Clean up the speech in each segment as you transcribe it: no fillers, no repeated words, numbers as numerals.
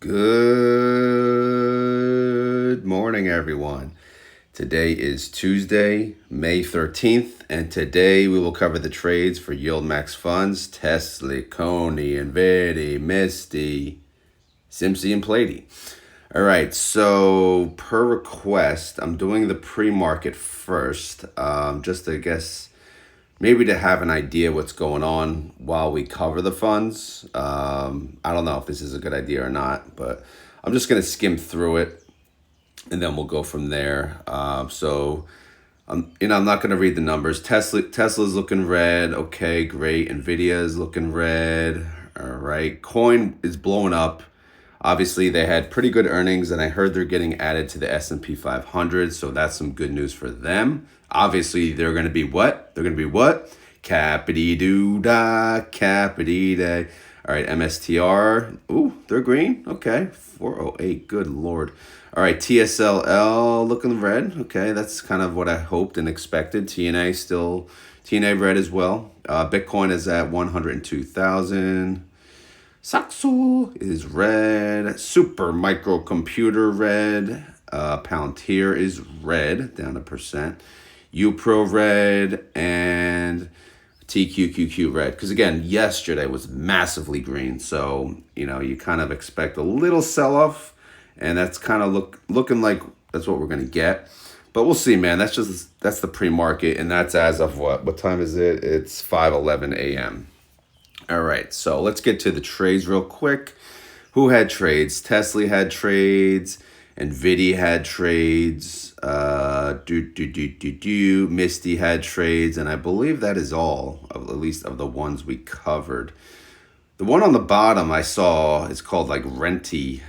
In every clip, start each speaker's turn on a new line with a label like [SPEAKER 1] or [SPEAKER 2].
[SPEAKER 1] Good morning, everyone. Today is Tuesday, May 13th, and today we will cover the trades for YieldMax funds, TSLY, CONY, Nvidia, Misty, SMCY, and PLTY. All right, so per request, I'm doing the pre-market first, just to guess, maybe to have an idea what's going on while we cover the funds. I don't know if this is a good idea or not, but I'm just going to skim through it and then we'll go from there. I'm not going to read the numbers. Tesla's looking red. Okay, great. Nvidia is looking red. All right. Coin is blowing up. Obviously, they had pretty good earnings, and I heard they're getting added to the S&P 500, so that's some good news for them. Obviously, they're going to be what? They're going to be what? Capity-doo-da, capity-day. All right, MSTR. Ooh, they're green. Okay, 408. Good Lord. All right, TSLY looking red. Okay, that's kind of what I hoped and expected. TNA red as well. Bitcoin is at 102,000. Saxo is red. Super microcomputer red. Palantir is red, down 1%. UPro red and TQQQ red. Because again, yesterday was massively green. So, you kind of expect a little sell-off. And that's kind of looking like that's what we're going to get. But we'll see, man. That's the pre-market. And that's as of what? What time is it? It's 5:11 a.m. All right, so let's get to the trades real quick. Who had trades? TSLY had trades. Nvidia had trades. Misty had trades, and I believe that is all, at least of the ones we covered. The one on the bottom I saw is called like Renty.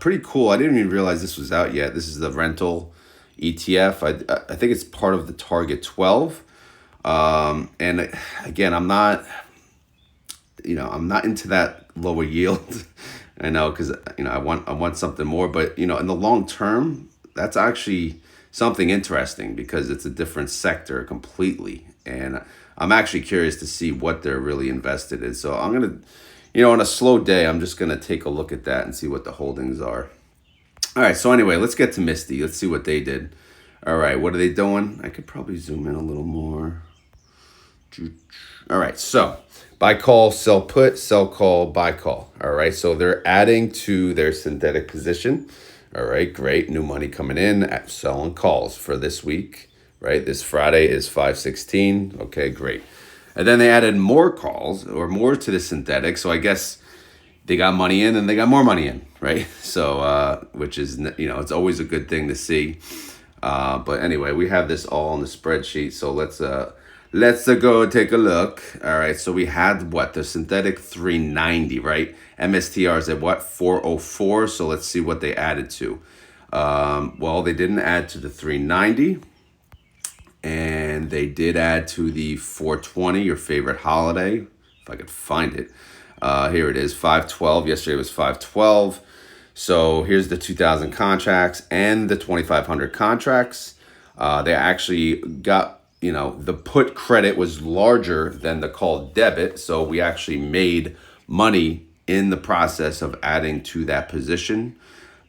[SPEAKER 1] Pretty cool. I didn't even realize this was out yet. This is the rental ETF. I think it's part of the Target 12. And again, I'm not into that lower yield. I know, because I want something more, but in the long term, that's actually something interesting because it's a different sector completely, and I'm actually curious to see what they're really invested in. So I'm gonna, on a slow day, I'm just gonna take a look at that and see what the holdings are. All right. So anyway, let's get to Misty. Let's see what they did. All right. What are they doing? I could probably zoom in a little more. All right. So buy call, sell put, sell call, buy call. All right. So they're adding to their synthetic position. All right. Great. New money coming in at selling calls for this week. Right. This Friday is 5/16. Okay. Great. And then they added more calls or more to the synthetic. So I guess they got money in and they got more money in. Right. So, which is, it's always a good thing to see. But anyway, we have this all on the spreadsheet. So let's go take a look. All right, so we had the synthetic 390, right? MSTR is at 404. So let's see what they added to. Well, they didn't add to the 390, and they did add to the 420, your favorite holiday, if I could find it. Here it is, 512. Yesterday was 512. So here's the 2,000 contracts and the 2,500 contracts. They actually got, the put credit was larger than the call debit. So we actually made money in the process of adding to that position.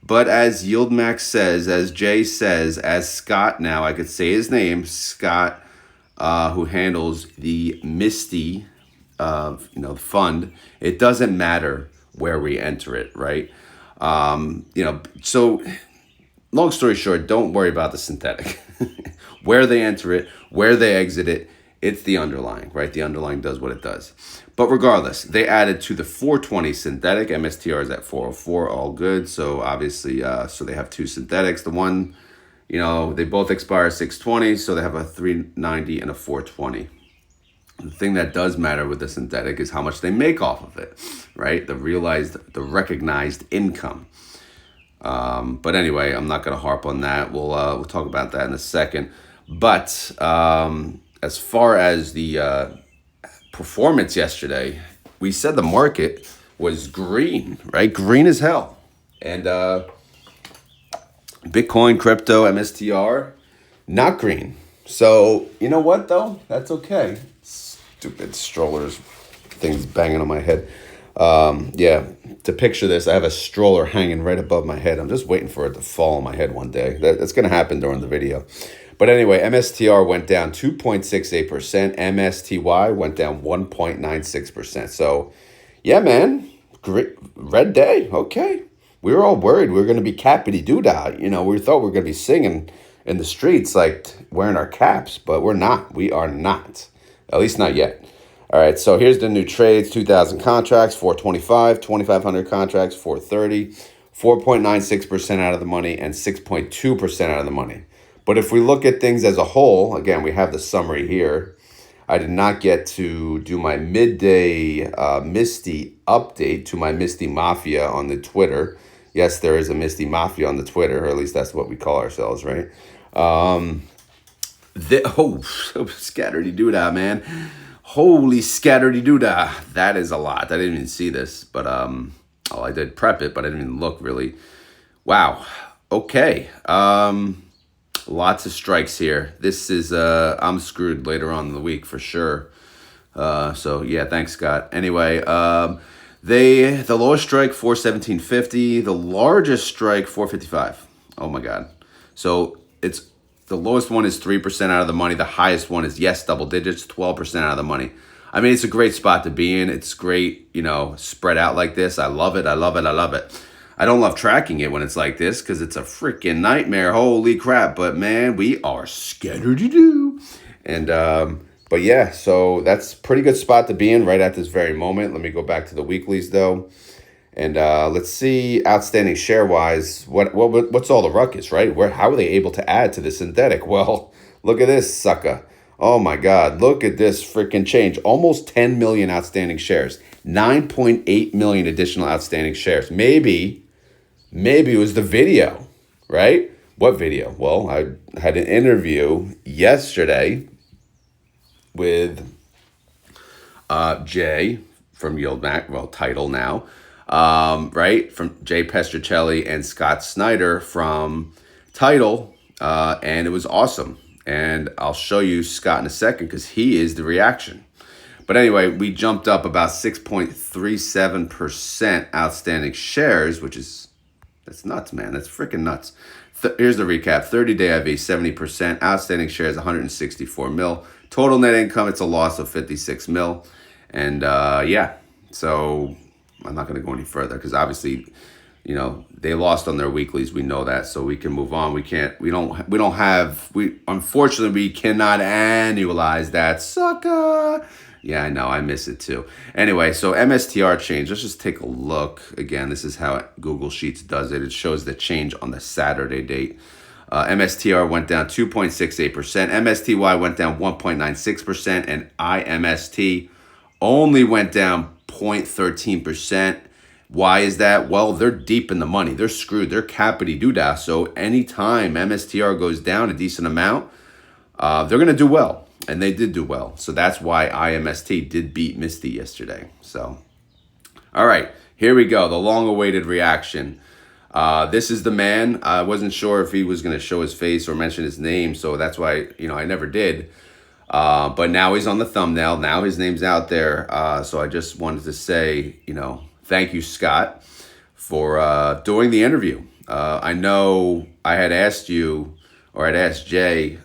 [SPEAKER 1] But as YieldMax says, as Jay says, as Scott, now I could say his name, Scott, who handles the Misty, fund, it doesn't matter where we enter it, right? So long story short, don't worry about the synthetic. Where they enter it, where they exit it, it's the underlying, right? The underlying does what it does. But regardless, they added to the 420 synthetic. MSTR is at 404, all good. So obviously, so they have two synthetics. The one, they both expire 620, so they have a 390 and a 420. The thing that does matter with the synthetic is how much they make off of it, right? The recognized income. But anyway, I'm not going to harp on that. We'll talk about that in a second. But as far as the performance yesterday, we said the market was green, right? Green as hell. And Bitcoin, crypto, MSTR, not green. So you know what, though? That's okay. Stupid strollers, things banging on my head. Yeah, to picture this, I have a stroller hanging right above my head. I'm just waiting for it to fall on my head one day. That's going to happen during the video. But anyway, MSTR went down 2.68%. MSTY went down 1.96%. So, yeah, man, great red day. Okay. We were all worried we were going to be cappity-doo-dah. You know, we thought we were going to be singing in the streets, like wearing our caps, but we're not. We are not. At least not yet. All right, so here's the new trades. 2,000 contracts, 425, 2,500 contracts, 430, 4.96% out of the money, and 6.2% out of the money. But if we look at things as a whole, again, we have the summary here. I did not get to do my midday Misty update to my Misty Mafia on the Twitter. Yes, there is a Misty Mafia on the Twitter, or at least that's what we call ourselves, right? Scatterdy-doo-dah, man. Holy scatterdy-doo-dah. That is a lot. I didn't even see this, but I did prep it, but I didn't even look really. Wow. Okay. Lots of strikes here. This is I'm screwed later on in the week for sure. So yeah, thanks, Scott. Anyway, the lowest strike 417.50, the largest strike 455. Oh my God. So it's the lowest one is 3% out of the money. The highest one is, yes, double digits, 12% out of the money. I mean, it's a great spot to be in. It's great, you know, spread out like this. I love it. I love it. I love it. I don't love tracking it when it's like this because it's a freaking nightmare. Holy crap. But man, we are scattered-to-do. And, but yeah, so that's a pretty good spot to be in right at this very moment. Let me go back to the weeklies though. And let's see, outstanding share-wise, what's all the ruckus, right? How are they able to add to the synthetic? Well, look at this sucker. Oh, my God. Look at this freaking change. Almost 10 million outstanding shares. 9.8 million additional outstanding shares. Maybe it was the video, right? What video? Well, I had an interview yesterday with Jay from YieldMax, well, title now. Right, from Jay Pestricelli and Scott Snyder from Title, and it was awesome. And I'll show you Scott in a second because he is the reaction. But anyway, we jumped up about 6.37% outstanding shares, that's nuts, man. That's freaking nuts. Here's the recap. 30-day IV, 70%. Outstanding shares, 164 mil. Total net income, it's a loss of 56 mil. And yeah, so I'm not going to go any further because obviously, you know, they lost on their weeklies. We know that, so we can move on. Unfortunately, we cannot annualize that sucker. Yeah, I know. I miss it too. Anyway, so MSTR change. Let's just take a look. Again, this is how Google Sheets does it. It shows the change on the Saturday date. MSTR went down 2.68%. MSTY went down 1.96%. And IMST only went down 0.13%. Why is that? Well, they're deep in the money. They're screwed. They're cappity-doo-dah. So anytime MSTR goes down a decent amount, they're going to do well. And they did do well. So that's why IMST did beat Misty yesterday. So, all right, here we go. The long-awaited reaction. This is the man. I wasn't sure if he was going to show his face or mention his name. So that's why, you know, I never did. But now he's on the thumbnail. Now his name's out there. So I just wanted to say, you know, thank you, Scott, for doing the interview. I know I had asked you, or I'd asked Jay,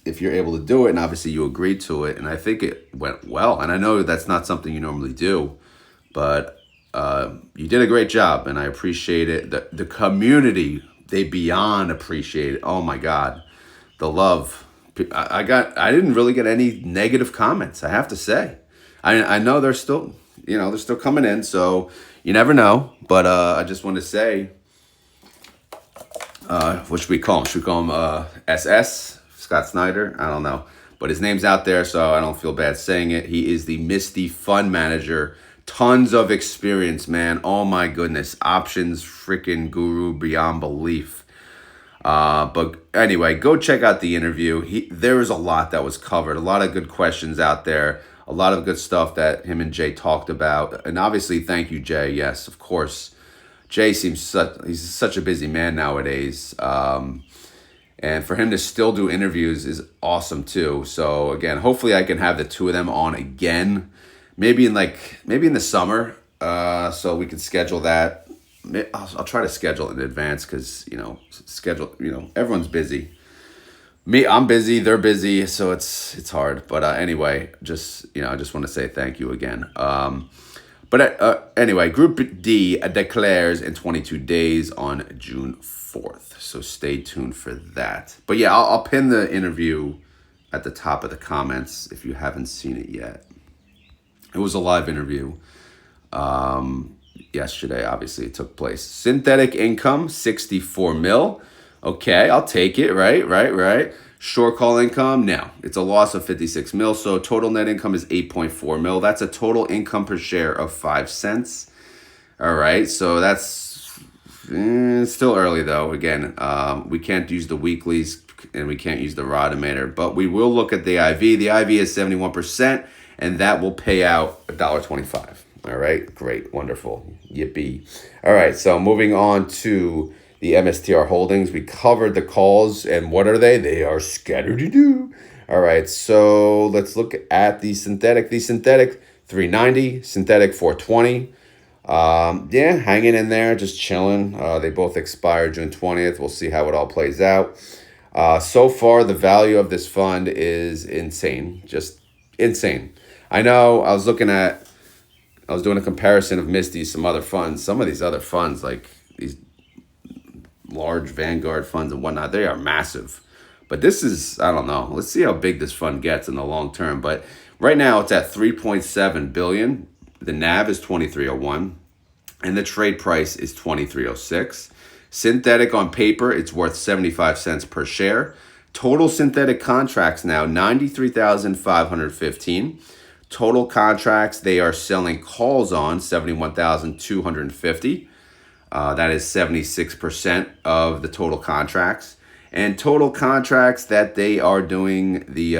[SPEAKER 1] if you're able to do it, and obviously you agreed to it, and I think it went well. And I know that's not something you normally do, but you did a great job, and I appreciate it. The community, they beyond appreciate it. Oh my God, the love. I didn't really get any negative comments, I have to say. I know they're still, you know, they're still coming in, so you never know. But I just want to say, what should we call him? Should we call him SS? Scott Snyder? I don't know. But his name's out there, so I don't feel bad saying it. He is the Misty Fund Manager. Tons of experience, man. Oh my goodness. Options freaking guru beyond belief. But anyway, go check out the interview. There was a lot that was covered. A lot of good questions out there. A lot of good stuff that him and Jay talked about. And obviously, thank you, Jay. Yes, of course. Jay he's such a busy man nowadays. And for him to still do interviews is awesome too. So again, hopefully I can have the two of them on again. Maybe in the summer. so we can schedule that. I'll try to schedule it in advance because, everyone's busy. I'm busy, they're busy, so it's hard. But anyway, I just want to say thank you again. But anyway, Group D declares in 22 days on June 4th. So stay tuned for that. But yeah, I'll pin the interview at the top of the comments if you haven't seen it yet. It was a live interview. Yesterday, obviously, it took place. Synthetic income, 64 mil. Okay, I'll take it. Right. Short call income, no. It's a loss of 56 mil. So total net income is 8.4 mil. That's a total income per share of 5 cents. All right, so that's still early, though. Again, we can't use the weeklies and we can't use the Rodimator, but we will look at the IV. The IV is 71%, and that will pay out $1.25. All right, great, wonderful, yippee. All right, so moving on to the MSTR holdings. We covered the calls, and what are they? They are scattered-to-do. All right, so let's look at the synthetic. The synthetic 390, synthetic 420. Yeah, hanging in there, just chilling. They both expire June 20th. We'll see how it all plays out. So far, the value of this fund is insane, just insane. I know I was doing a comparison of Misty, some other funds. Some of these other funds, like these large Vanguard funds and whatnot, they are massive. But this is, I don't know. Let's see how big this fund gets in the long term. But right now it's at 3.7 billion. The NAV is 2301 and the trade price is 2306. Synthetic on paper, it's worth 75 cents per share. Total synthetic contracts now 93,515. Total contracts they are selling calls on 71,250. That is 76% of the total contracts. And total contracts that they are doing the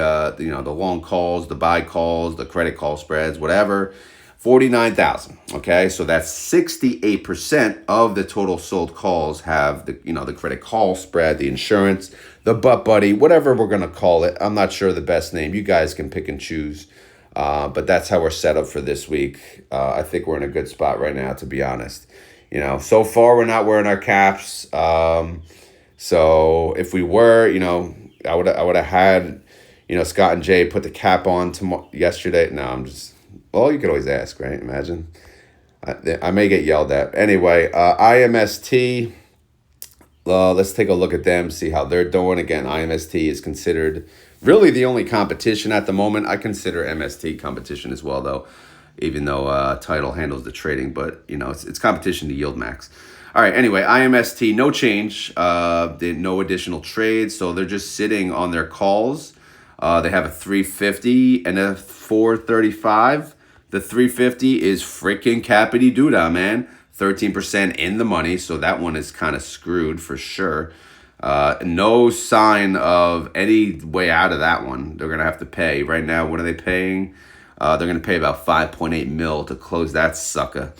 [SPEAKER 1] long calls, the buy calls, the credit call spreads, whatever, 49,000. Okay, so that's 68% of the total sold calls have the credit call spread, the insurance, the butt buddy, whatever we're gonna call it. I'm not sure the best name. You guys can pick and choose. But that's how we're set up for this week. I think we're in a good spot right now, to be honest. So far we're not wearing our caps. So if we were, I would have had, Scott and Jay put the cap on yesterday. No, well, you could always ask, right? Imagine. I may get yelled at. Anyway, IMST, let's take a look at them, see how they're doing. Again, IMST is considered really the only competition at the moment. I consider MST competition as well, though, even though Title handles the trading. But, it's competition to YieldMax. All right, anyway, IMST, no change. No additional trades, so they're just sitting on their calls. They have a 350 and a 435. The 350 is freaking cappity doodah, man. 13% in the money, so that one is kind of screwed for sure. No sign of any way out of that one. They're going to have to pay. Right now, what are they paying? They're going to pay about 5.8 mil to close that sucker.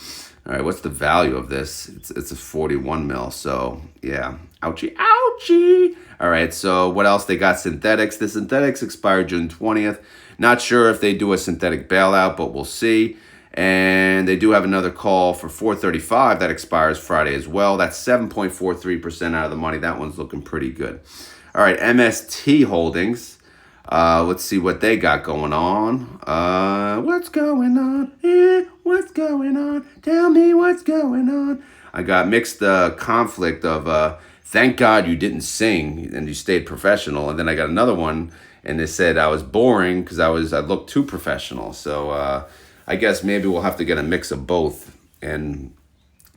[SPEAKER 1] All right, what's the value of this? It's a 41 mil, so yeah. Ouchie, ouchie. All right, so what else? They got synthetics. The synthetics expire June 20th. Not sure if they do a synthetic bailout, but we'll see. And they do have another call for 435 that expires Friday as well. That's 7.43% out of the money. That one's looking pretty good. All right, MST Holdings. Let's see what they got going on. What's going on? What's going on? Tell me what's going on. I got mixed conflict of thank God you didn't sing and you stayed professional. And then I got another one and they said I was boring because I looked too professional. So I guess maybe we'll have to get a mix of both, and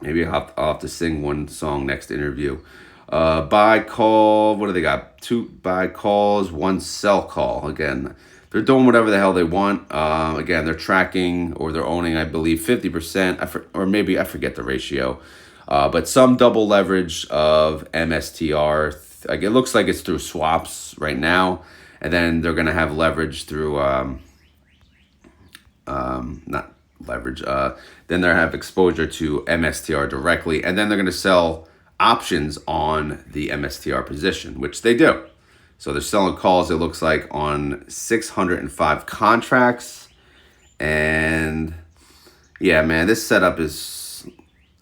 [SPEAKER 1] maybe I'll have to sing one song next interview. Buy call, what do they got? 2 buy calls, 1 sell call. Again, they're doing whatever the hell they want. Again, they're tracking or they're owning, I believe, 50%, or maybe I forget the ratio. But some double leverage of MSTR. It looks like it's through swaps right now, and then they're gonna have leverage through not leverage. Then they have exposure to MSTR directly, and then they're going to sell options on the MSTR position, which they do. So they're selling calls, it looks like, on 605 contracts, and Yeah, man, this setup is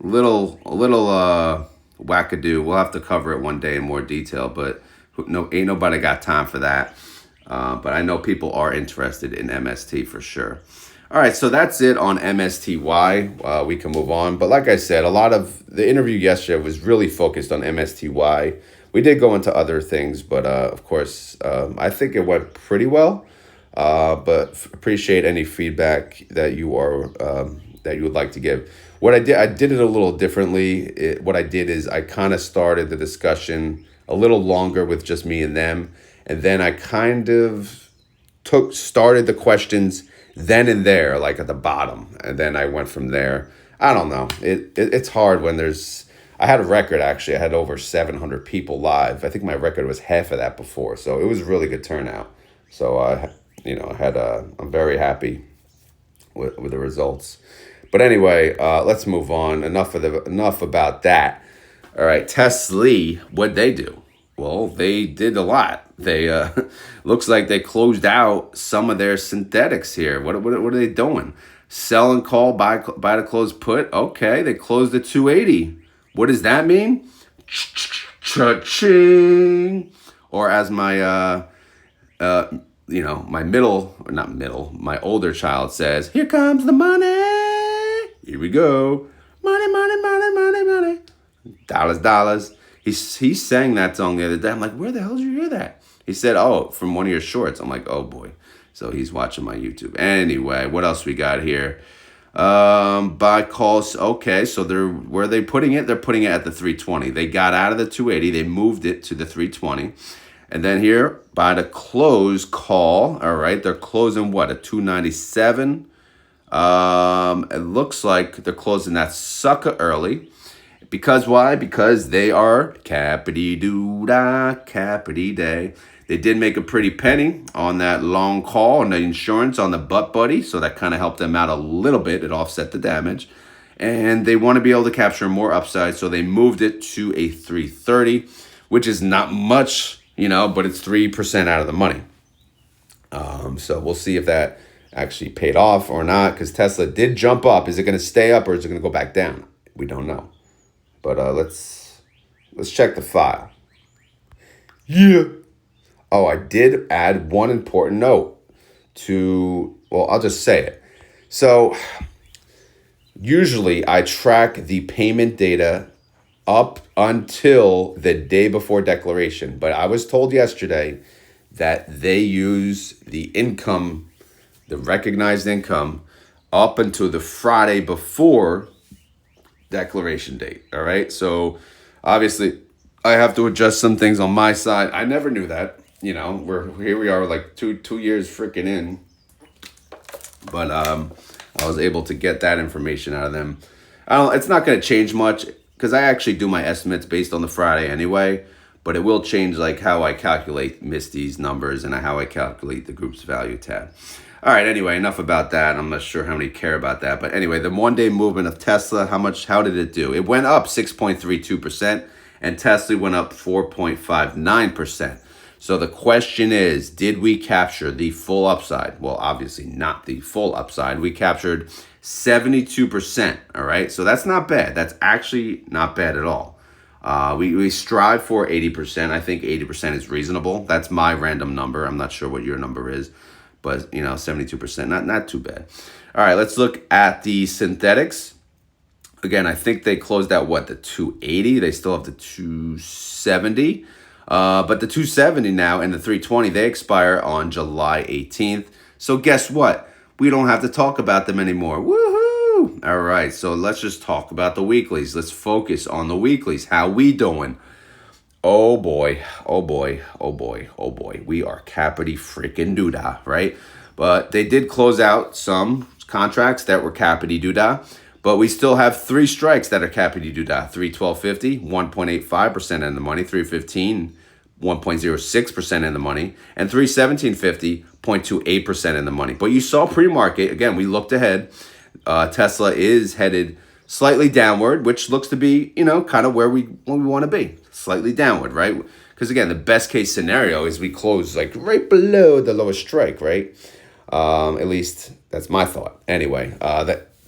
[SPEAKER 1] a little wackadoo. We'll have to cover it one day in more detail, but no, ain't nobody got time for that. But I know people are interested in MST for sure. All right, so that's it on MSTY. We can move on. But like I said, a lot of the interview yesterday was really focused on MSTY. We did go into other things, but of course, I think it went pretty well. But appreciate any feedback that that you would like to give. What I did it a little differently. What I did is I kind of started the discussion a little longer with just me and them, and then I kind of started the questions then and there, like at the bottom, and then I went from there. I don't know. It's hard when there's. I had a record actually. I had over 700 people live. I think my record was half of that before, so it was really good turnout. So I had I'm very happy with the results. But anyway, let's move on. Enough about that. All right, TSLY, what'd they do? Well, they did a lot. They looks like they closed out some of their synthetics here. What are they doing? Sell and call, buy the close put. Okay, they closed at 280. What does that mean? Cha-ching. Or as my my older child says, "Here comes the money. Here we go. Money, money, money, money, money. Dollars, dollars." He sang that song the other day. I'm like, where the hell did you hear that? He said, oh, from one of your shorts. I'm like, oh boy. So he's watching my YouTube. Anyway, what else we got here? Buy calls. Okay, so where are they putting it? They're putting it at the 320. They got out of the 280. They moved it to the 320. And then here, by the close call, all right, they're closing what, a 297? It looks like they're closing that sucker early. Because why? Because they are cappity-doo-dah, cappity-day. They did make a pretty penny on that long call on the insurance on the butt buddy, so that kind of helped them out a little bit. It offset the damage. And they want to be able to capture more upside, so they moved it to a 330, which is not much, but it's 3% out of the money. So we'll see if that actually paid off or not, because Tesla did jump up. Is it going to stay up or is it going to go back down? We don't know. But let's check the file. Yeah. Oh, I did add one important note I'll just say it. So usually I track the payment data up until the day before declaration. But I was told yesterday that they use the income, the recognized income, up until the Friday before declaration date. All right. So obviously I have to adjust some things on my side. I never knew that. Here we are like two years freaking in. But I was able to get that information out of them. It's not going to change much because I actually do my estimates based on the Friday anyway. But it will change like how I calculate Misty's numbers and how I calculate the group's value tab. All right, anyway, enough about that. I'm not sure how many care about that. But anyway, the one-day movement of Tesla, how did it do? It went up 6.32%, and Tesla went up 4.59%. So the question is, did we capture the full upside? Well, obviously not the full upside. We captured 72%, all right? So that's not bad. That's actually not bad at all. We strive for 80%. I think 80% is reasonable. That's my random number. I'm not sure what your number is. But, 72%, not too bad. All right, let's look at the synthetics. Again, I think they closed out, the 280? They still have the 270. But the 270 now and the 320, they expire on July 18th. So guess what? We don't have to talk about them anymore. Woohoo! All right, so let's just talk about the weeklies. Let's focus on the weeklies. How we doing? Oh boy, oh boy, oh boy, oh boy. We are cappity freaking doodah, right? But they did close out some contracts that were cappity doodah, but we still have 3 strikes that are cappity doodah. 312.50, 1.85% in the money, 315, 1.06% in the money, and 317.50, 0.28% in the money. But you saw pre-market, again, we looked ahead. Tesla is headed slightly downward, which looks to be, kind of where we want to be. Slightly downward, right? Because again, the best case scenario is we close like right below the lowest strike, right? At least that's my thought. Anyway,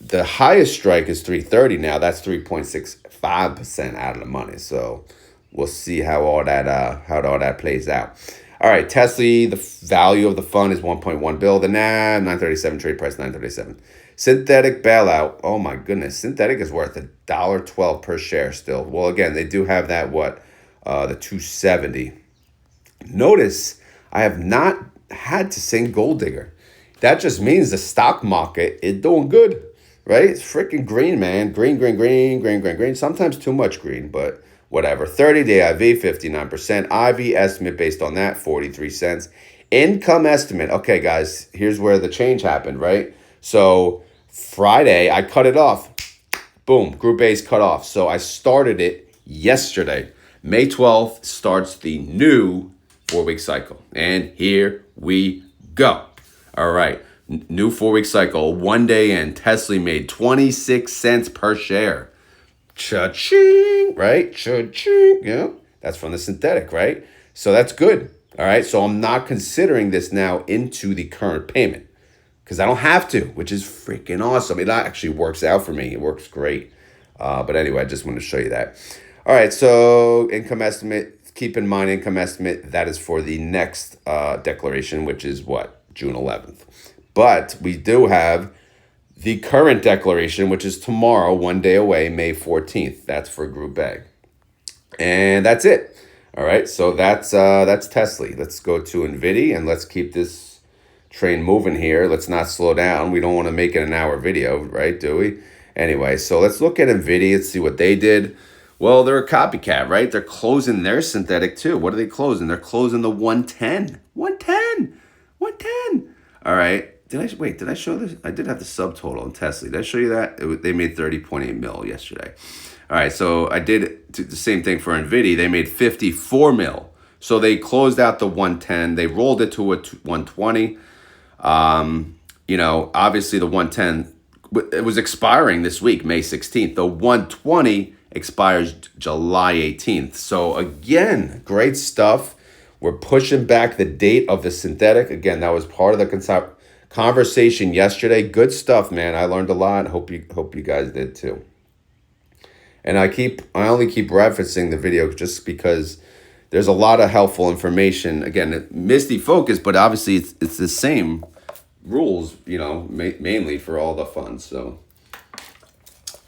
[SPEAKER 1] The highest strike is 330 now. That's 3.65% out of the money. So we'll see how all that plays out. All right, TSLY, the value of the fund is 1.1 bill. The NAV 937, trade price 937. Synthetic bailout. Oh my goodness, synthetic is worth $1.12 per share still. Well, again, they do have that the 270. Notice I have not had to sing Gold Digger. That just means the stock market is doing good, right? It's freaking green, man. Green, green, green, green, green, green. Sometimes too much green, but whatever. 30-day IV, 59%. IV estimate based on that, 43 cents. Income estimate. Okay, guys, here's where the change happened, right? So Friday, I cut it off. Boom, Group A's cut off. So I started it yesterday. May 12th starts the new 4-week cycle. And here we go. All right, new 4-week cycle. 1 day in, TSLY made 26 cents per share. Cha-ching, right? Cha-ching. Yeah, that's from the synthetic, right? So that's good. All right, so I'm not considering this now into the current payment because I don't have to, which is freaking awesome. It actually works out for me. It works great. But anyway, I just want to show you that. All right, so income estimate. Keep in mind, income estimate, that is for the next declaration, which is what? June 11th. But we do have the current declaration, which is tomorrow, 1 day away, May 14th. That's for Group A. And that's it. All right, so that's TSLY. Let's go to Nvidia and let's keep this train moving here. Let's not slow down. We don't want to make it an hour video, right? Do we? Anyway, so let's look at Nvidia and see what they did. Well, they're a copycat, right? They're closing their synthetic too. What are they closing? They're closing the 110. 110. 110. All right. Did I show this? I did have the subtotal on TSLY. Did I show you that? They made 30.8 mil yesterday. All right. So I did the same thing for Nvidia. They made 54 mil. So they closed out the 110. They rolled it to a 120. Obviously the 110, it was expiring this week, May 16th. The 120 expires July 18th. So again, great stuff. We're pushing back the date of the synthetic. Again, that was part of the conversation yesterday. Good stuff, man. I learned a lot. Hope you guys did too. And I only keep referencing the video just because there's a lot of helpful information. Again, Misty focus, but obviously it's the same rules, mainly for all the funds. So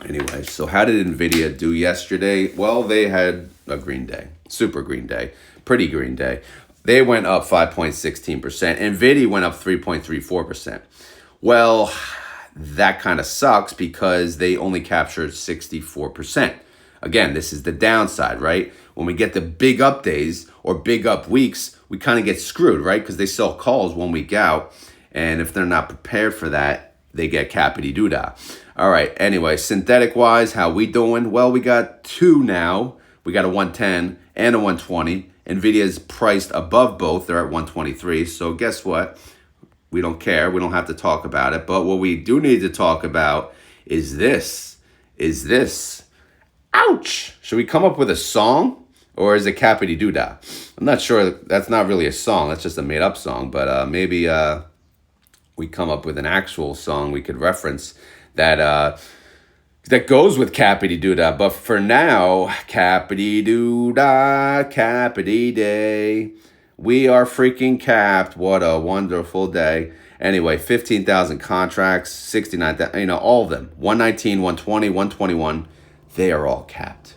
[SPEAKER 1] anyway, so how did Nvidia do yesterday? Well, they had a green day, super green day, pretty green day. They went up 5.16%. Nvidia went up 3.34%. Well, that kind of sucks because they only captured 64%. Again, this is the downside, right? When we get the big up days or big up weeks, we kind of get screwed, right? Because they sell calls 1 week out. And if they're not prepared for that, they get cappity-doo-dah. All right, anyway, synthetic-wise, how we doing? Well, we got two now. We got a 110 and a 120. Nvidia's priced above both. They're at 123. So guess what? We don't care. We don't have to talk about it. But what we do need to talk about is this. Ouch! Should we come up with a song? Or is it cappity-doo-dah? I'm not sure. That's not really a song. That's just a made-up song. But maybe we come up with an actual song we could reference that goes with cappity-doo-dah. But for now, cappity-doo-dah, cappity day. We are freaking capped. What a wonderful day. Anyway, 15,000 contracts, 69,000, all of them. 119, 120, 121. They are all capped.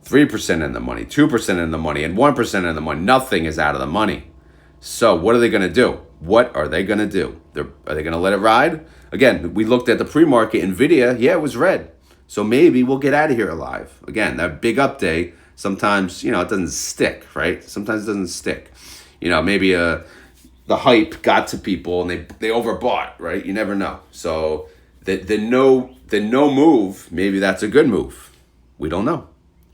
[SPEAKER 1] 3% in the money, 2% in the money, and 1% in the money. Nothing is out of the money. So what are they going to do? What are they going to do? Are they going to let it ride? Again, we looked at the pre-market. Nvidia, yeah, it was red. So maybe we'll get out of here alive. Again, that big up day, sometimes, it doesn't stick, right? Sometimes it doesn't stick. Maybe the hype got to people and they overbought, right? You never know. So the no move, maybe that's a good move. We don't know.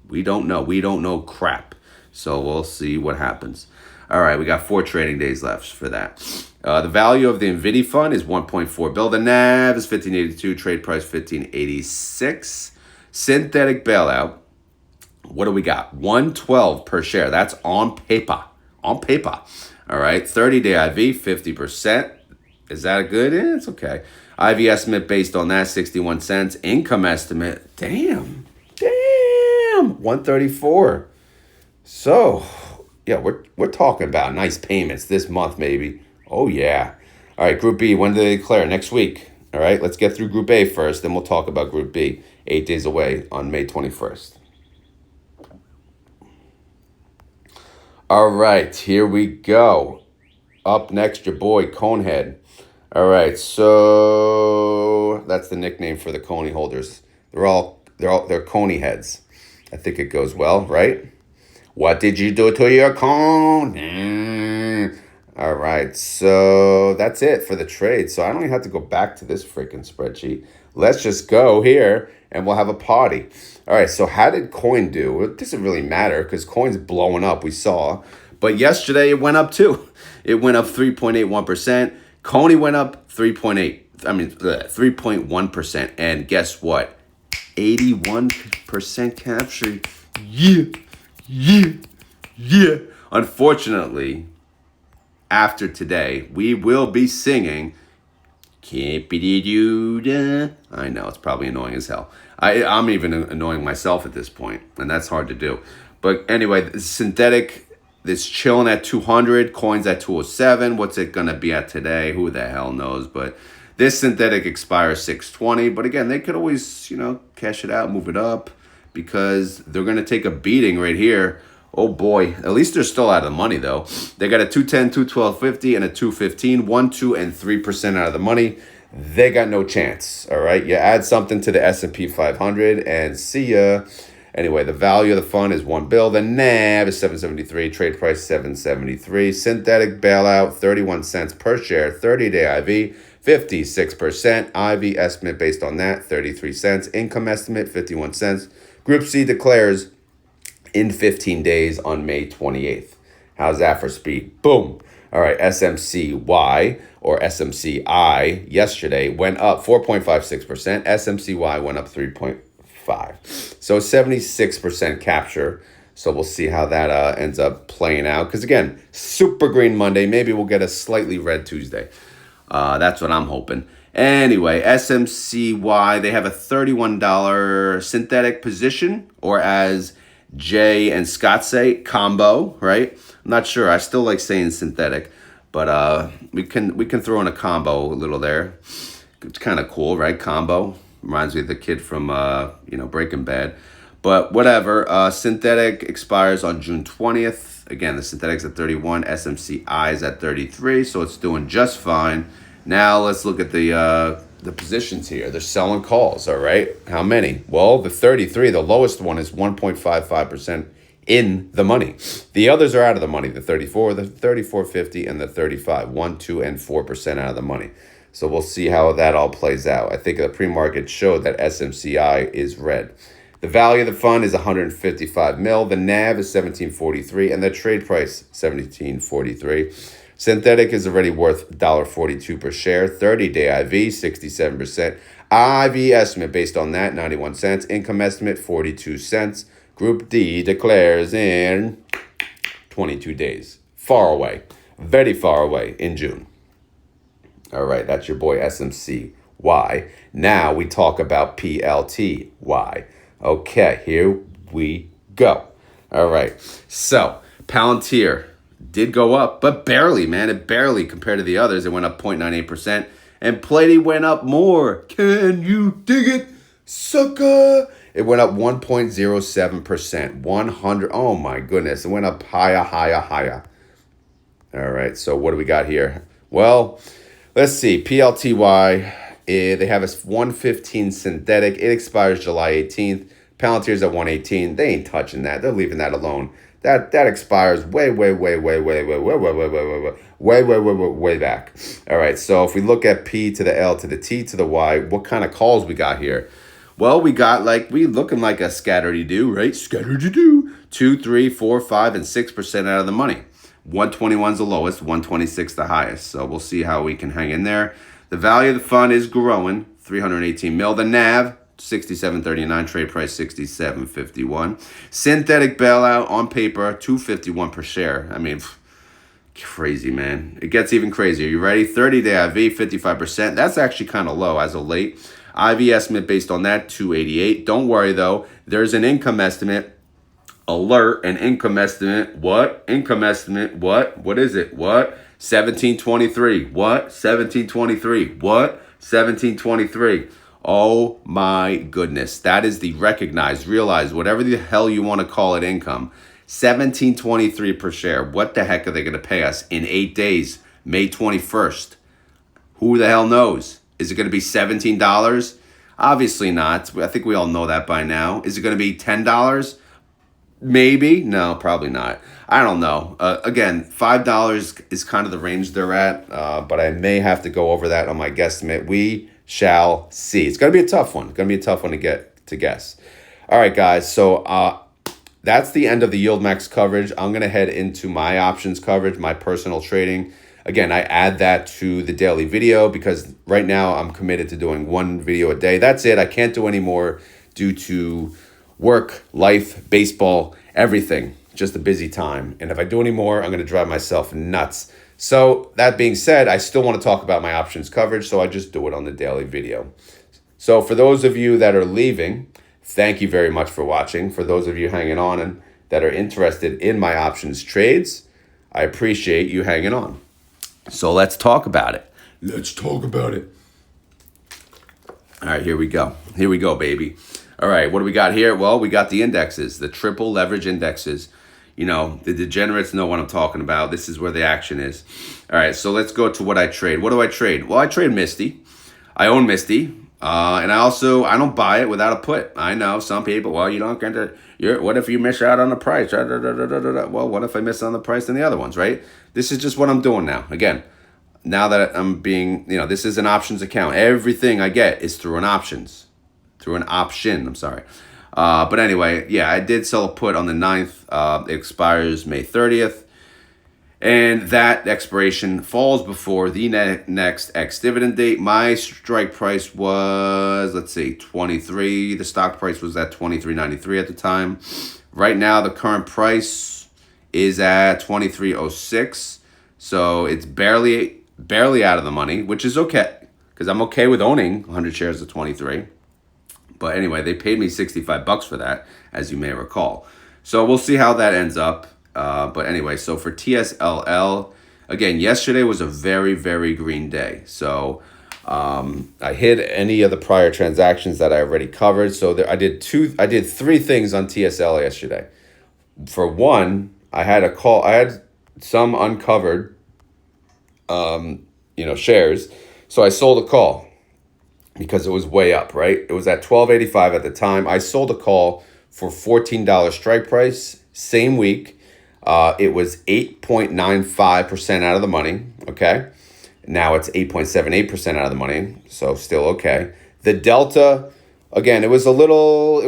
[SPEAKER 1] We don't know crap. So we'll see what happens. All right, we got 4 trading days left for that. The value of the Nvidia fund is 1.4 bill. The NAV is 1582. Trade price 1586. Synthetic bailout. What do we got? 112 per share. That's on paper. On paper. All right. 30-day IV, 50%. Is that good? It's okay. IV estimate based on that, 61 cents. Income estimate, damn, 134. So, yeah, we're talking about nice payments this month, maybe. Oh, yeah. All right, Group B, when do they declare? Next week. All right, let's get through Group A first, then we'll talk about Group B. 8 days away on May 21st. All right, here we go. Up next, your boy, Conehead. All right, so that's the nickname for the CONY holders. They're CONY heads. I think it goes well, right? What did you do to your cone? All right, so that's it for the trade. So I don't even have to go back to this freaking spreadsheet. Let's just go here and we'll have a party. All right, so how did coin do? It doesn't really matter because coin's blowing up, we saw. But yesterday it went up too. It went up 3.81%. CONY went up 3.1%. And guess what? 81% capture. Yeah. Unfortunately, after today, we will be singing. I know, it's probably annoying as hell. I'm even annoying myself at this point, and that's hard to do. But anyway, synthetic, it's chilling at 200, coins at 207. What's it going to be at today? Who the hell knows? But this synthetic expires 620. But again, they could always, cash it out, move it up, because they're going to take a beating right here. Oh boy, at least they're still out of the money though. They got a 210, 212.50 and a 215, 1, 2, and 3% out of the money. They got no chance. All right, you add something to the S&P 500 and see ya. Anyway, the value of the fund is $1 billion. The NAV is 773. Trade price 773. Synthetic bailout 31 cents per share. 30-day IV 56%. IV estimate based on that 33 cents. Income estimate 51 cents. Group C declares in 15 days on May 28th. How's that for speed? Boom. All right, SMCY or SMCI yesterday went up 4.56%. SMCY went up 3.5%. So 76% capture. So we'll see how that ends up playing out. Because again, super green Monday. Maybe we'll get a slightly red Tuesday. That's what I'm hoping. Anyway, SMCY, they have a $31 synthetic position, or as Jay and Scott say, combo, right? I'm not sure. I still like saying synthetic, but we can throw in a combo a little there. It's kind of cool, right? Combo reminds me of the kid from Breaking Bad. But whatever. Synthetic expires on June 20th. Again, the synthetic's at 31. SMCI is at 33, so it's doing just fine. Now let's look at the positions here. They're selling calls, all right? How many? Well, the 33, the lowest one is 1.55% in the money. The others are out of the money. The 34, the 34.50, and the 35. 1, 2, and 4% out of the money. So we'll see how that all plays out. I think the pre-market showed that SMCI is red. The value of the fund is 155 mil. The NAV is 1743, and the trade price 1743. Synthetic is already worth $1.42 per share. 30-day IV 67%. IV estimate based on that 91 cents. Income estimate 42 cents. Group D declares in 22 days. Far away, very far away in June. All right, that's your boy SMCY. Now we talk about PLTY. Okay, here we go. All right, so Palantir did go up, but barely, man. It barely compared to the others. It went up 0.98%. And PLTY went up more. Can you dig it, sucker? It went up 1.07%. 100. Oh, my goodness. It went up higher. All right, so what do we got here? Well, let's see. PLTY, they have a 115 synthetic. It expires July 18th. Palantir's at 118. They ain't touching that. They're leaving that alone. That expires way back. All right, so if we look at P to the L to the T to the Y, what kind of calls we got here? Well, we looking like a scattery-do, right? Scattery-do. 2, 3, 4, 5, and 6% out of the money. 121's the lowest, 126 the highest. So we'll see how we can hang in there. The value of the fund is growing, 318 mil. The NAV, 67.39, trade price 67.51. Synthetic bailout on paper, 251 per share. I mean, Crazy, man. It gets even crazier. You ready? 30-day IV, 55%. That's actually kind of low as of late. IV estimate based on that, 288. Don't worry, though. There's an income estimate. Alert, an income estimate. What? Income estimate. What? What is it? What? 1723. What? 1723. What? 1723. Oh my goodness. That is the recognized, realized, whatever the hell you want to call it, income. 1723 per share. What the heck are they going to pay us in 8 days? May 21st. Who the hell knows? Is it going to be $17? Obviously not. I think we all know that by now. Is it going to be $10? Maybe. No, probably not. I don't know. Again, $5 is kind of the range they're at, but I may have to go over that on my guesstimate. We shall see. It's going to be a tough one. It's going to be a tough one to guess. All right, guys. So that's the end of the YieldMax coverage. I'm going to head into my options coverage, my personal trading. Again, I add that to the daily video because right now I'm committed to doing one video a day. That's it. I can't do any more due to work, life, baseball, everything. Just a busy time. And if I do any more, I'm going to drive myself nuts. So that being said, I still want to talk about my options coverage, so I just do it on the daily video. So for those of you that are leaving, thank you very much for watching. For those of you hanging on and that are interested in my options trades, I appreciate you hanging on. So let's talk about it. Let's talk about it. All right, here we go. Here we go, baby. All right, what do we got here? Well, we got the indexes, the triple leverage indexes. You know, the degenerates know what I'm talking about. This is where the action is. All right, so let's go to what I trade. What do I trade? Well, I trade Misty. I own Misty. And I don't buy it without a put. I know some people, well, you don't get to, what if you miss out on the price? Well, what if I miss on the price than the other ones, right? This is just what I'm doing now. Again, now that I'm being, this is an options account. Everything I get is through an option, I'm sorry. But anyway, yeah, I did sell a put on the 9th. It expires May 30th. And that expiration falls before the next ex-dividend date. My strike price was, 23. The stock price was at $23.93 at the time. Right now, the current price is at $23.06. So it's barely out of the money, which is okay. Because I'm okay with owning 100 shares of 23. But anyway, they paid me $65 for that, as you may recall. So we'll see how that ends up. But anyway, so for TSLL, again, yesterday was a very, very green day. So I hit any of the prior transactions that I already covered. So I did three things on TSL yesterday. For one, I had some uncovered, shares. So I sold a call because it was way up, right? It was at $12.85 at the time. I sold a call for $14 strike price, same week. It was 8.95% out of the money, okay? Now it's 8.78% out of the money, so still okay. The delta, again, it was above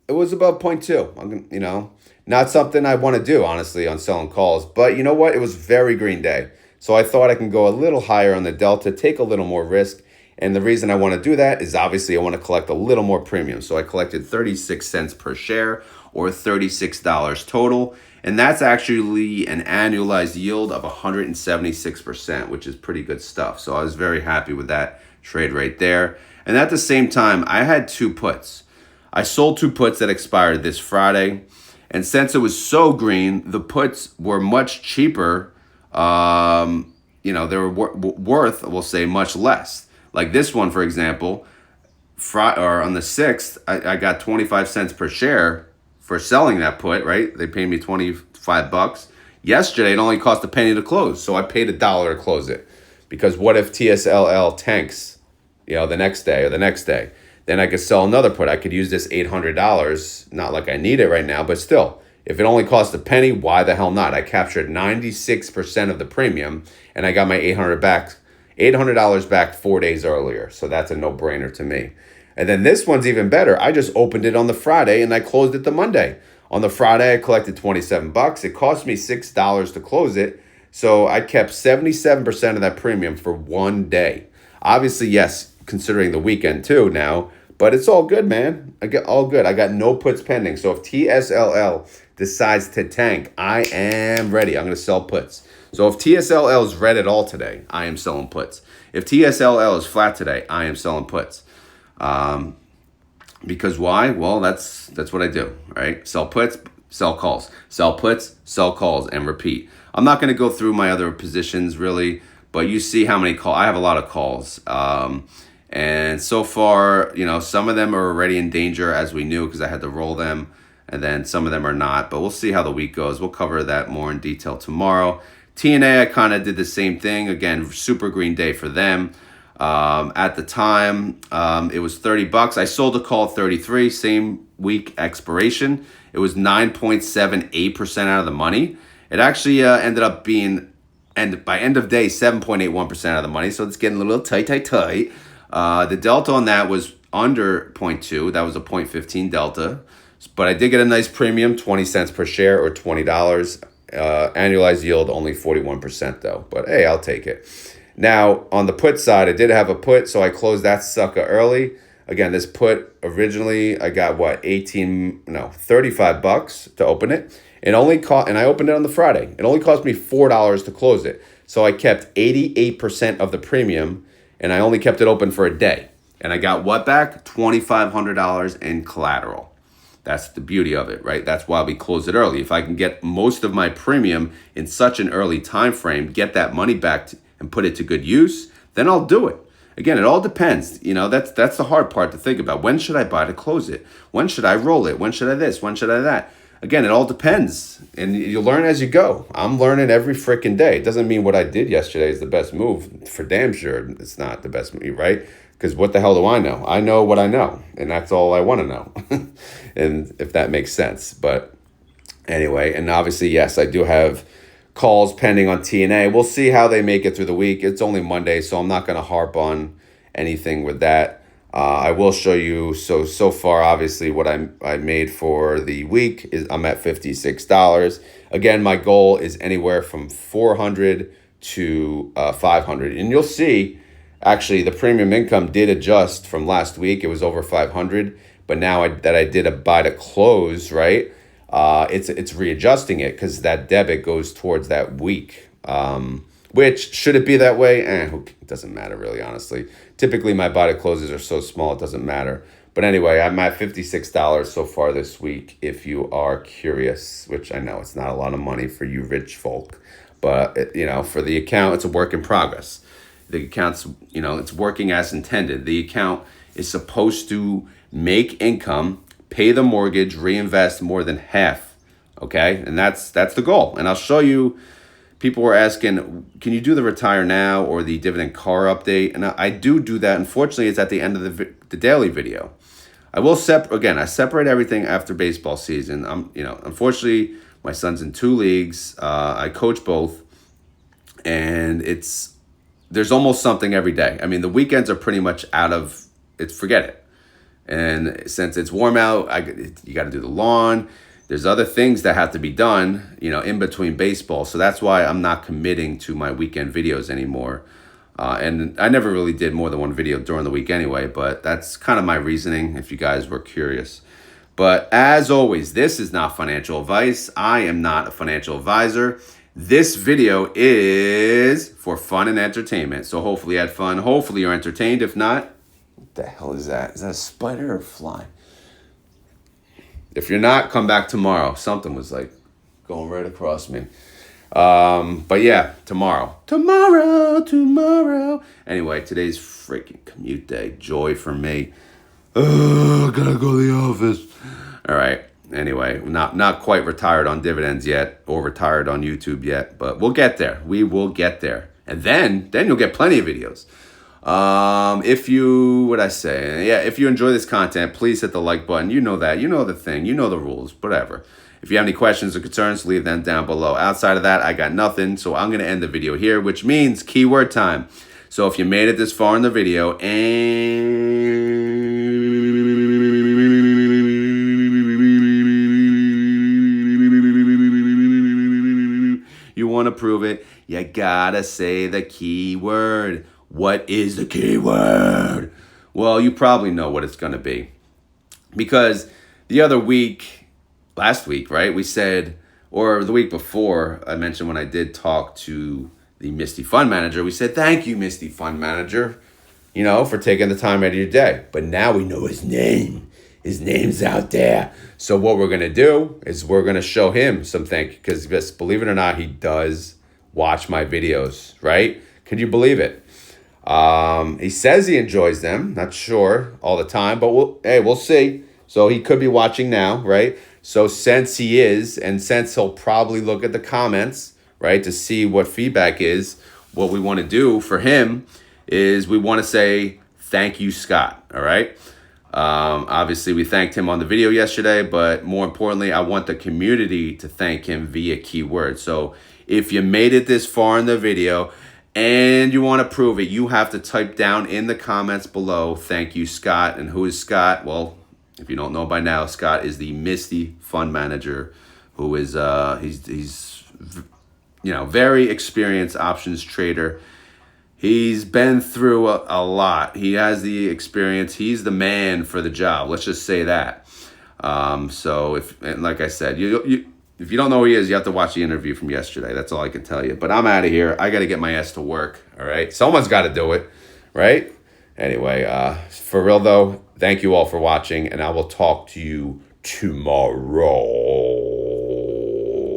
[SPEAKER 1] 0.2. Not something I want to do, honestly, on selling calls. But you know what? It was very green day. So I thought I can go a little higher on the delta, take a little more risk. And the reason I want to do that is obviously I want to collect a little more premium. So I collected 36 cents per share, or $36 total. And that's actually an annualized yield of 176%, which is pretty good stuff. So I was very happy with that trade right there. And at the same time, I had two puts. I sold two puts that expired this Friday. And since it was so green, the puts were much cheaper. They were worth, we'll say, much less. Like this one, for example, on the 6th, I got 25 cents per share for selling that put, right? They paid me $25. Yesterday, it only cost a penny to close, so I paid $1 to close it. Because what if TSLL tanks, the next day or the next day? Then I could sell another put. I could use this $800. Not like I need it right now, but still, if it only cost a penny, why the hell not? I captured 96% of the premium, and I got my $800 back 4 days earlier. So that's a no-brainer to me. And then this one's even better. I just opened it on the Friday and I closed it the Monday. On the Friday, I collected $27. It cost me $6 to close it. So I kept 77% of that premium for 1 day. Obviously, yes, considering the weekend too now, But it's all good, man. I get all good. I got no puts pending. So if TSLL decides to tank, I am ready. I'm going to sell puts. So if TSLL is red at all today, I am selling puts. If TSLL is flat today, I am selling puts. Because why? Well, that's what I do, right? Sell puts, sell calls. Sell puts, sell calls, and repeat. I'm not going to go through my other positions really, but you see how many calls. I have a lot of calls. And so far, some of them are already in danger, as we knew, because I had to roll them. And then some of them are not. But we'll see how the week goes. We'll cover that more in detail tomorrow. TNA, I kind of did the same thing. Again, super green day for them. At the time, it was $30. I sold a call 33, same week expiration. It was 9.78% out of the money. It actually ended up being, and by end of day, 7.81% out of the money. So it's getting a little tight. The delta on that was under 0.2. That was a 0.15 delta. But I did get a nice premium, 20 cents per share or $20. Annualized yield only 41% though. But hey, I'll take it. Now, on the put side, I did have a put, so I closed that sucker early. Again, this put, originally, I got, $35 to open it. And I opened it on the Friday. It only cost me $4 to close it. So I kept 88% of the premium, and I only kept it open for a day. And I got what back? $2,500 in collateral. That's the beauty of it, right? That's why we closed it early. If I can get most of my premium in such an early time frame, get that money back and put it to good use, then I'll do it. Again, it all depends. That's the hard part to think about. When should I buy to close it? When should I roll it? When should I this? When should I that? Again, it all depends. And you learn as you go. I'm learning every freaking day. It doesn't mean what I did yesterday is the best move. For damn sure, it's not the best move, right? Because what the hell do I know? I know what I know. And that's all I want to know. And if that makes sense. But anyway, and obviously, yes, I do have calls pending on TNA. We'll see how they make it through the week. It's only Monday, so I'm not going to harp on anything with that. I will show you, so far, obviously, what I made for the week is I'm at $56. Again, my goal is anywhere from $400 to $500. And you'll see, actually, the premium income did adjust from last week. It was over $500. But now that I did a buy to close, right? It's readjusting it because that debit goes towards that week. Which, should it be that way? It doesn't matter really, honestly. Typically, my buy to closes are so small, it doesn't matter. But anyway, I'm at $56 so far this week, if you are curious, which I know it's not a lot of money for you rich folk. But, for the account, it's a work in progress. The account's, it's working as intended. The account is supposed to make income, pay the mortgage, reinvest more than half, okay? And that's the goal. And I'll show you, people were asking, can you do the retire now or the dividend car update? And I do that. Unfortunately, it's at the end of the daily video. I will I separate everything after baseball season. Unfortunately, my son's in 2 leagues. I coach both, and there's almost something every day. I mean, the weekends are pretty much forget it. And since it's warm out, you got to do the lawn. There's other things that have to be done, in between baseball. So that's why I'm not committing to my weekend videos anymore. And I never really did more than one video during the week anyway, but that's kind of my reasoning if you guys were curious. But as always, this is not financial advice. I am not a financial advisor. This video is for fun and entertainment. So hopefully you had fun. Hopefully you're entertained. If not, what the hell is that? Is that a spider or a fly? If you're not, come back tomorrow. Something was like going right across me. But yeah, tomorrow. Anyway, today's freaking commute day. Joy for me. I gotta go to the office. All right. Anyway, not quite retired on dividends yet or retired on YouTube yet, but we'll get there. We will get there. And then you'll get plenty of videos. If you enjoy this content, please hit the like button. You know that, the thing, the rules, whatever. If you have any questions or concerns, leave them down below. Outside of that, I got nothing. So I'm going to end the video here, which means keyword time. So if you made it this far in the video and you want to prove it, you gotta say the keyword. What is the keyword? Well, you probably know what it's going to be. Because the other week, last week, right, we said, or the week before, I mentioned when I did talk to the Misty Fund Manager, we said, thank you, Misty Fund Manager, for taking the time out of your day. But now we know his name. His name's out there. So what we're going to do is we're going to show him some thank you. Because believe it or not, he does watch my videos, right? Can you believe it? He says he enjoys them. Not sure all the time, but we'll see. So he could be watching now, right? So since he is, and since he'll probably look at the comments, right, to see what feedback is, what we want to do for him is we want to say, thank you, Scott, all right? Obviously, we thanked him on the video yesterday, but more importantly, I want the community to thank him via keyword. So if you made it this far in the video and you want to prove it, you have to type down in the comments below, thank you, Scott. And who is Scott? Well, if you don't know by now, Scott is the Misty Fund Manager, who is he's very experienced options trader. He's been through a lot. He has the experience. He's the man for the job. Let's just say that. So like I said, if you don't know who he is, you have to watch the interview from yesterday. That's all I can tell you. But I'm out of here. I got to get my ass to work. All right. Someone's got to do it. Right. Anyway, for real though, thank you all for watching, and I will talk to you tomorrow.